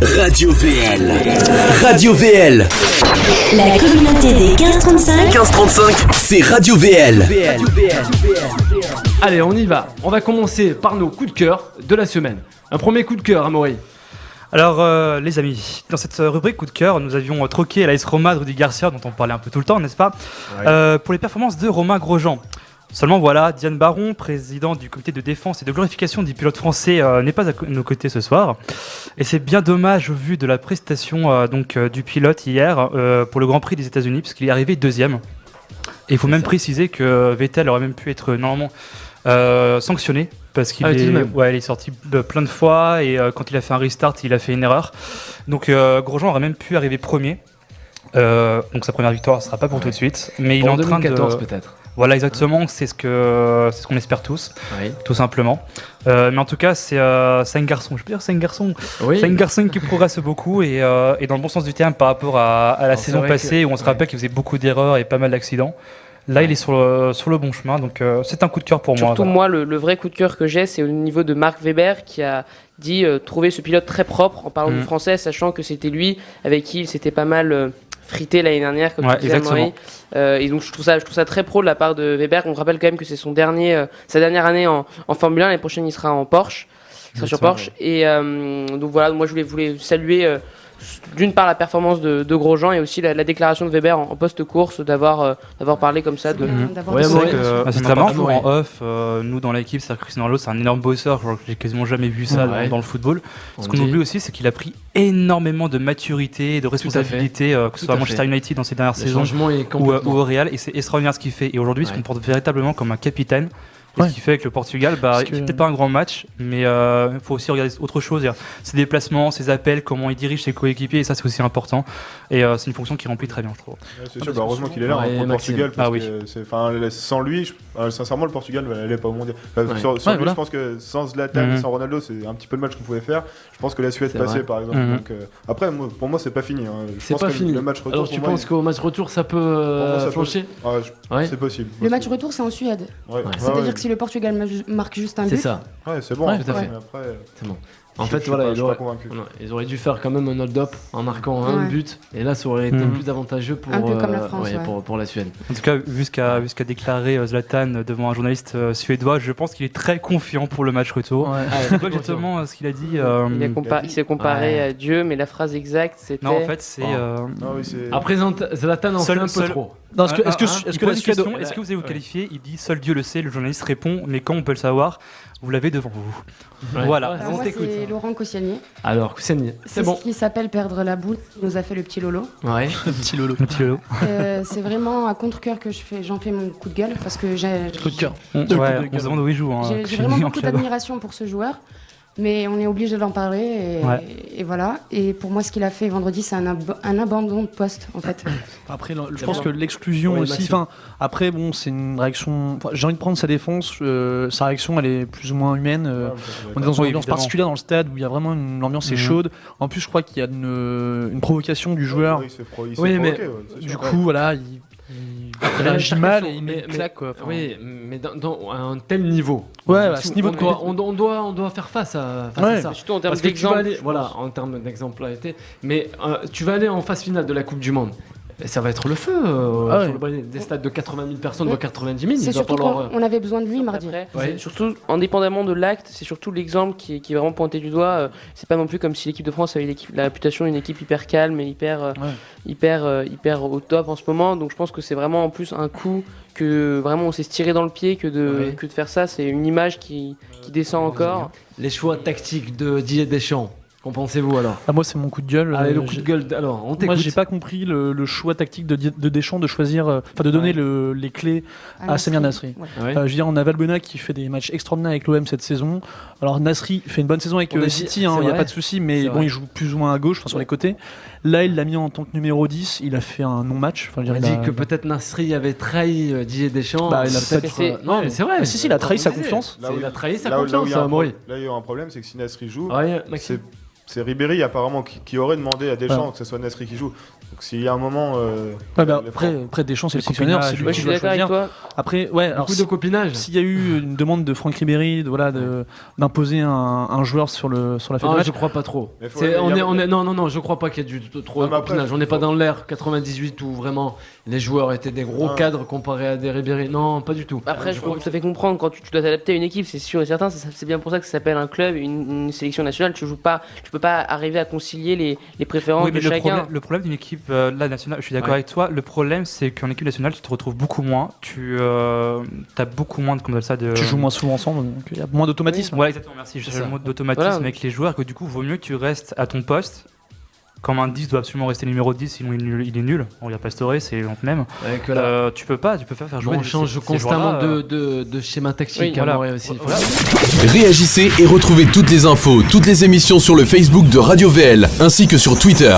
Radio VL. Radio VL. La communauté des 1535. 1535, c'est Radio VL. Allez, on y va. On va commencer par nos coups de cœur de la semaine. Un premier coup de cœur, Amaury. Alors les amis, dans cette rubrique coup de cœur, nous avions troqué l'AS Roma de Rudy Garcia, dont on parlait un peu tout le temps, n'est-ce pas, pour les performances de Romain Grosjean. Seulement voilà, Diane Baron, président du comité de défense et de glorification des pilotes français, n'est pas à nos côtés ce soir. Et c'est bien dommage au vu de la prestation du pilote hier pour le Grand Prix des États-Unis, puisqu'il est arrivé deuxième. Et il faut même préciser que Vettel aurait même pu être normalement sanctionné, parce qu'il il est sorti plein de fois, et quand il a fait un restart, il a fait une erreur. Donc Grosjean aurait même pu arriver premier. Donc sa première victoire ne sera pas pour tout de suite, mais il est en train 2014 peut-être. Voilà, exactement, c'est ce qu'on espère tous, tout simplement. Mais en tout cas, c'est un garçon, je peux dire c'est un garçon. Oui. C'est un garçon qui progresse beaucoup et dans le bon sens du terme par rapport à la saison passée où on se rappelle qu'il faisait beaucoup d'erreurs et pas mal d'accidents. Là, il est sur le bon chemin, donc c'est un coup de cœur pour moi. Surtout moi, le vrai coup de cœur que j'ai, c'est au niveau de Marc Webber qui a dit trouver ce pilote très propre en parlant du français, sachant que c'était lui avec qui il s'était pas mal frité l'année dernière, comme tu disais, Amaury. Et donc je trouve ça très pro de la part de Webber. On rappelle quand même que c'est sa dernière année en Formule 1. L'année prochaine, il sera en Porsche, il sera sur Porsche. Et donc voilà, moi je voulais saluer d'une part la performance de Grosjean et aussi la déclaration de Webber en post-course d'avoir parlé comme ça. C'est très marrant en off. Nous dans l'équipe, c'est Cristiano Ronaldo, c'est un énorme bosseur. J'ai quasiment jamais vu ça dans le football. Ce qu'on oublie aussi, c'est qu'il a pris énormément de maturité et de responsabilité, que ce soit à Manchester United dans ses dernières saisons ou au Real, et c'est extraordinaire ce qu'il fait. Et aujourd'hui, il se comporte véritablement comme un capitaine. Et ce qui fait avec le Portugal, il fait peut-être pas un grand match, mais il faut aussi regarder autre chose, ses déplacements, ses appels, comment il dirige ses coéquipiers, et ça c'est aussi important. Et c'est une fonction qu'il remplit très bien, je trouve. C'est sûr, heureusement qu'il est là pour le Portugal, parce que sans lui, sincèrement, le Portugal n'allait pas au mondial. Sur lui, je pense que sans Zlatan et sans Ronaldo, c'est un petit peu le match qu'on pouvait faire. Je pense que la Suède passait, par exemple. Donc, après, pour moi, c'est pas fini. C'est pas fini. Le match retour. Alors tu penses qu'au match retour, ça peut flancher ? C'est possible. Le match retour, c'est en Suède. C'est-à-dire que si le Portugal marque juste un but, c'est ça. Ouais, c'est bon. Tout à fait. Après, c'est bon. En fait, ils auraient dû faire quand même un hold-up en marquant un but, et là, ça aurait été plus avantageux pour, un peu comme la France, pour la Suède. En tout cas, vu ce qu'a déclaré Zlatan devant un journaliste suédois, je pense qu'il est très confiant pour le match retour. C'est quoi justement ce qu'il a dit il s'est comparé à Dieu, mais la phrase exacte, c'était... Non, en fait, c'est... Après, Zlatan en fait un peu trop. Est-ce que vous allez vous qualifier ? Il dit « Seul Dieu le sait », le journaliste répond « Mais quand on peut le savoir ? Vous l'avez devant vous. » Voilà. Moi, c'est Laurent Koscielny. Alors, Koscielny, c'est bon. Ce qui s'appelle perdre la boule, qui nous a fait le petit Lolo. Ouais, le petit Lolo. C'est vraiment à contre-cœur que j'en fais mon coup de gueule, parce que coup de cœur. On se demande où il joue. J'ai vraiment beaucoup d'admiration pour ce joueur. Mais on est obligé d'en parler et voilà. Et pour moi, ce qu'il a fait vendredi, c'est un abandon de poste en fait. Après, je pense que l'exclusion aussi. Après, c'est une réaction. J'ai envie de prendre sa défense. Sa réaction, elle est plus ou moins humaine. On est dans une ambiance particulière dans le stade où il y a vraiment l'ambiance est chaude. En plus, je crois qu'il y a une provocation du joueur. Oui, mais du coup, voilà. Il réagit mal et il met claque quoi. Oui, mais à un tel niveau. À ce niveau on doit faire face à ça. Surtout en termes d'exemple. En termes d'exemplarité. Mais tu vas aller en phase finale de la Coupe du Monde. Ça va être le feu sur des stades de 80 000 personnes ou 90 000. C'est surtout qu'on avait besoin de lui mardi. Surtout, indépendamment de l'acte, c'est surtout l'exemple qui est vraiment pointé du doigt. C'est pas non plus comme si l'équipe de France avait la réputation d'une équipe hyper calme et hyper au top en ce moment. Donc je pense que c'est vraiment en plus un coup que vraiment on s'est tiré dans le pied que de faire ça. C'est une image qui descend encore. Les choix tactiques de Didier Deschamps. Qu'en pensez-vous alors ? Moi, c'est mon coup de gueule. Allez, le coup de gueule. Alors, on t'écoute. Moi, j'ai pas compris le choix tactique de Deschamps de choisir, de donner les clés à Samir Nasri. Je veux dire, on a Valbuena qui fait des matchs extraordinaires avec l'OM cette saison. Alors, Nasri fait une bonne saison avec City, il n'y a pas de souci, mais il joue plus ou moins à gauche, sur les côtés. Là, il l'a mis en tant que numéro 10. Il a fait un non-match. Il a dit que peut-être Nasri avait trahi Didier Deschamps. Il a peut-être. Non, mais c'est vrai. Il a trahi sa confiance. Il a trahi sa confiance, Amaury. Là, il y a un problème, c'est que si Nasri joue, c'est Ribéry apparemment qui aurait demandé à Deschamps que ce soit Nasri qui joue. Donc s'il y a un moment... après Deschamps c'est le sélectionneur, c'est lui qui doit choisir. Après, beaucoup de copinage. S'il y a eu une demande de Franck Ribéry d'imposer un joueur sur la fédération... je crois pas trop. Non, je crois pas qu'il y ait du trop de copinage. On n'est pas dans l'ère 98 où vraiment les joueurs étaient des gros cadres comparés à des Ribéry. Non, pas du tout. Après, je crois que ça fait comprendre quand tu dois t'adapter à une équipe, c'est sûr et certain. C'est bien pour ça que ça s'appelle un club, une sélection nationale. Tu peux pas arriver à concilier les préférences de chacun. Le problème d'une équipe nationale, je suis d'accord avec toi. Le problème, c'est qu'en équipe nationale, tu te retrouves beaucoup moins. Tu as beaucoup moins de Tu joues moins souvent ensemble, donc il y a moins d'automatisme. Ouais, exactement. Merci. Je cherche le mot d'automatisme avec les joueurs. Que du coup, vaut mieux que tu restes à ton poste. Comme un 10 doit absolument rester numéro 10, sinon il est nul. On regarde Pastore, c'est le même. Tu peux pas faire jouer. On change constamment de schéma tactique. Aussi. Réagissez et retrouvez toutes les infos, toutes les émissions sur le Facebook de Radio VL, ainsi que sur Twitter.